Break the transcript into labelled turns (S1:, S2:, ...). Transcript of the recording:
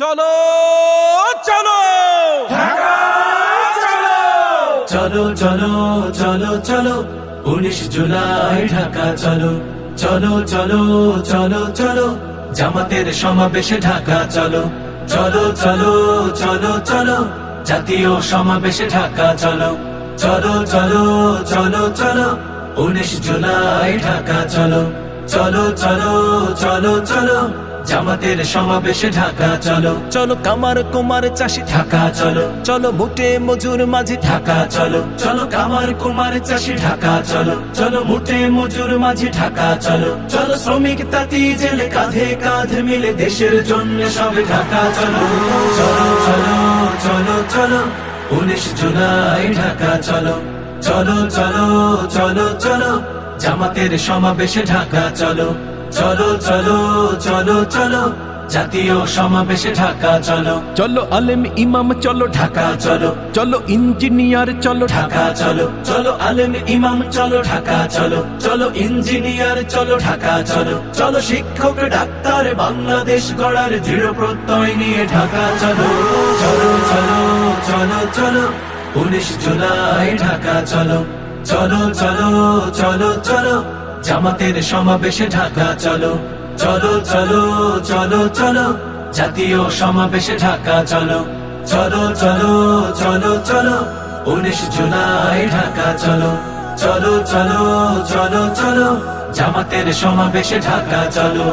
S1: চলো চলো ঢাকা চলো,
S2: চলো চলো চলো চলো 19 জুলাই ঢাকা চলো, চলো চলো চলো চলো জামাতের সমাবেশে ঢাকা চলো, চলো চলো চলো চলো জাতীয় সমাবেশে ঢাকা চলো, চলো চলো চলো চলো 19 জুলাই ঢাকা চলো, চলো চলো চলো চলো জামাতের সমাবেশে ঢাকা চলো,
S1: চলো কামার কুমার চাষি
S2: ঢাকা চলো,
S1: চলো মুটে মজুর মাঝি
S2: ঢাকা চলো, চলো কামার কুমার চাষি ঢাকা চলো, চলো মুটে মজুর মাঝি ঢাকা চলো, চলো শ্রমিক তাঁতি জেলে কাঁধে কাঁধ মিলে দেশের জন্য সবে ঢাকা চলো, চলো চলো চলো চলো 19 জুলাই ঢাকা চলো, চলো চলো চলো চলো জামাতের সমাবেশে ঢাকা চলো, চলো চলো চলো চলো জাতীয় সমাবেশে ঢাকা চলো,
S1: চলো আলেম ইমাম চলো
S2: ঢাকা চলো,
S1: চলো ইঞ্জিনিয়ার চলো
S2: ঢাকা চলো, চলো আলেম ইমাম চলো ঢাকা চলো, চলো ইঞ্জিনিয়ার চলো ঢাকা চলো, চলো শিক্ষক ডাক্তার বাংলাদেশ গড়ার দৃঢ় প্রত্যয় নিয়ে ঢাকা চলো, চলো চলো চলো চলো 19 জুলাই ঢাকা চলো, চলো চলো চলো চলো জামাতের সমাবেশে ঢাকা চলো, চলো চলো চলো চলো জাতীয় সমাবেশে ঢাকা চলো, চলো চলো চলো চলো 19 জুলাই ঢাকা চলো, চলো চলো চলো চলো জামাতের সমাবেশে ঢাকা চলো।